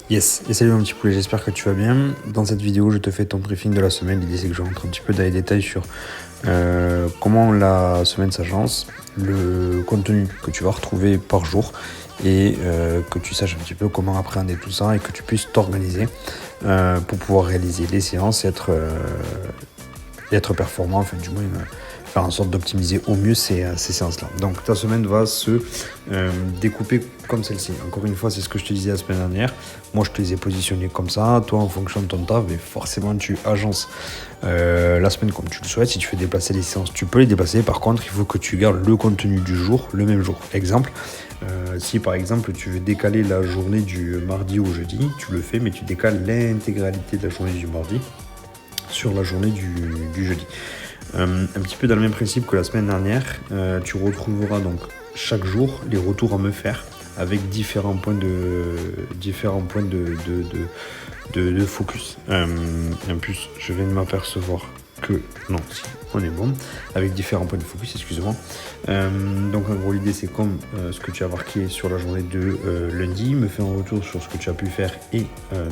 Yes, et salut mon petit poulet, j'espère que tu vas bien. Dans cette vidéo, je te fais ton briefing de la semaine. L'idée, c'est que je rentre un petit peu dans les détails sur comment la semaine s'agence, le contenu que tu vas retrouver par jour et que tu saches un petit peu comment appréhender tout ça et que tu puisses t'organiser pour pouvoir réaliser les séances et être performant, enfin du moins faire en sorte d'optimiser au mieux ces séances-là. Donc ta semaine va se découper comme celle-ci. Encore une fois, c'est ce que je te disais la semaine dernière. Moi, je te les ai positionnés comme ça. Toi, en fonction de ton taf, mais forcément, tu agences la semaine comme tu le souhaites. Si tu fais déplacer les séances, tu peux les déplacer. Par contre, il faut que tu gardes le contenu du jour, le même jour. Exemple, si par exemple, tu veux décaler la journée du mardi au jeudi, tu le fais, mais tu décales l'intégralité de la journée du mardi sur la journée du jeudi. Un petit peu dans le même principe que la semaine dernière, tu retrouveras donc chaque jour les retours à me faire avec différents points de focus. En plus, je viens de m'apercevoir que non, si, on est bon, avec différents points de focus, excuse-moi. Donc en gros, l'idée c'est comme ce que tu as marqué sur la journée de lundi, me fait un retour sur ce que tu as pu faire et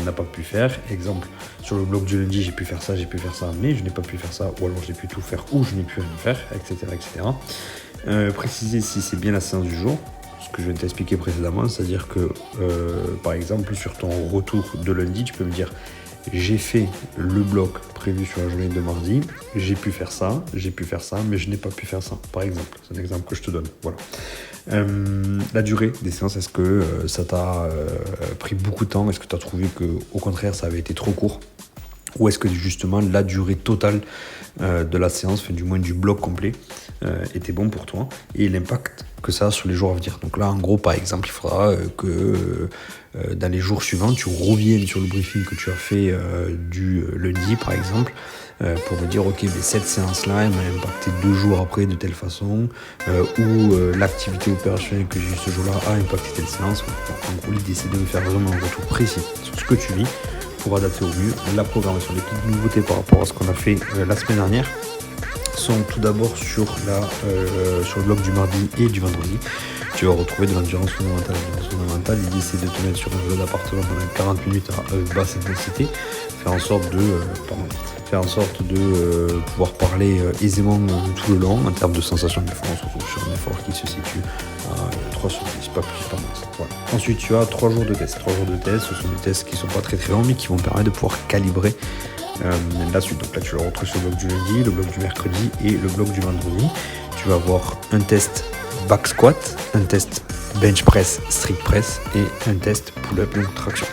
n'a pas pu faire. Exemple, sur le bloc du lundi, j'ai pu faire ça, mais je n'ai pas pu faire ça, ou alors j'ai pu tout faire ou je n'ai pu rien faire, etc. Préciser si c'est bien la séance du jour, ce que je viens de t'expliquer précédemment, c'est-à-dire que par exemple sur ton retour de lundi, tu peux me dire j'ai fait le bloc prévu sur la journée de mardi, j'ai pu faire ça, mais je n'ai pas pu faire ça, par exemple. C'est un exemple que je te donne. Voilà. La durée des séances, est-ce que ça t'a pris beaucoup de temps? Est-ce que tu as trouvé que au contraire ça avait été trop court? Ou est-ce que justement la durée totale de la séance, enfin, du moins du bloc complet, était bon pour toi et l'impact que ça a sur les jours à venir. Donc là, en gros, par exemple, il faudra que dans les jours suivants, tu reviennes sur le briefing que tu as fait du lundi, par exemple, pour me dire, ok, mais cette séance-là, elle m'a impacté 2 jours après de telle façon, ou l'activité opérationnelle que j'ai eue ce jour-là a impacté telle séance. En gros, l'idée, c'est de me faire vraiment un retour précis sur ce que tu vis pour adapter au mieux la programmation. Les petites nouveautés par rapport à ce qu'on a fait la semaine dernière sont tout d'abord sur le bloc du mardi et du vendredi. Tu vas retrouver de l'endurance fondamentale. L'endurance fondamentale, l'idée c'est de te mettre sur un vélo d'appartement pendant 40 minutes à basse intensité, faire en sorte de pouvoir parler aisément tout le long en termes de sensation d'effort. On se retrouve sur un effort qui se situe à 3 sur 10, pas plus, pas moins. Voilà. Ensuite, tu as 3 jours de tests. 3 jours de tests, ce sont des tests qui ne sont pas très très longs, mais qui vont permettre de pouvoir calibrer la suite. Donc là, tu le retrouves sur le bloc du lundi, le bloc du mercredi et le bloc du vendredi. Tu vas avoir un test back squat, un test bench press, strict press et un test pull-up, donc traction.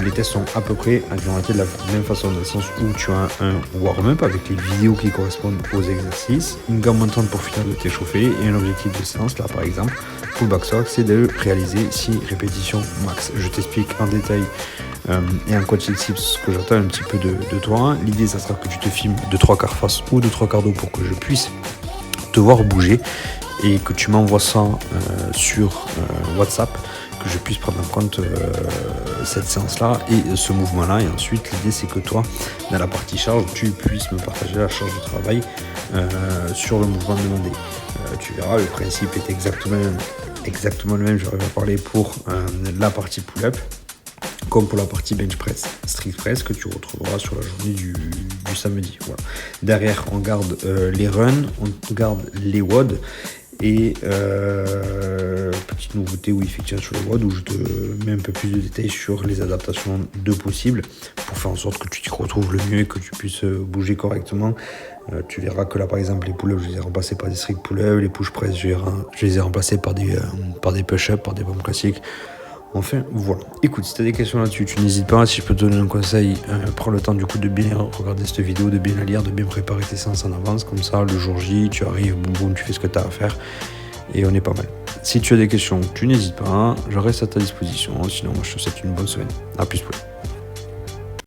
Les tests sont à peu près agrémentés de la même façon, dans le sens où tu as un warm-up avec les vidéos qui correspondent aux exercices, une gamme montante pour finir de t'échauffer et un objectif de séance. Là, par exemple, full back squat, c'est de réaliser 6 répétitions max. Je t'explique en détail et en coaching tips ce que j'attends un petit peu de toi. L'idée, ça sera que tu te filmes de 3/4 face ou de 3/4 dos pour que je puisse te voir bouger et que tu m'envoies ça sur WhatsApp, que je puisse prendre en compte cette séance-là et ce mouvement-là. Et ensuite, l'idée, c'est que toi, dans la partie charge, tu puisses me partager la charge de travail sur le mouvement demandé. Tu verras, le principe est exactement le même. J'aurais parlé pour la partie pull-up, comme pour la partie bench press, strict press, que tu retrouveras sur la journée du samedi. Voilà. Derrière, on garde les runs, on garde les WOD. Et petite nouveauté, oui, effectivement, sur les WOD, où je te mets un peu plus de détails sur les adaptations de possibles pour faire en sorte que tu t'y retrouves le mieux et que tu puisses bouger correctement. Tu verras que là, par exemple, les pull-ups, je les ai remplacés par des strict pull-ups, les push press, je les ai remplacés par des push-ups, par des pompes classiques. Enfin, voilà. Écoute, si tu as des questions là-dessus, tu n'hésites pas. Si je peux te donner un conseil, prends le temps du coup de bien regarder cette vidéo, de bien la lire, de bien préparer tes séances en avance. Comme ça, le jour J, tu arrives, boum boum, tu fais ce que tu as à faire et on est pas mal. Si tu as des questions, tu n'hésites pas. Je reste à ta disposition. Sinon, moi, je te souhaite une bonne semaine. À plus, poulet.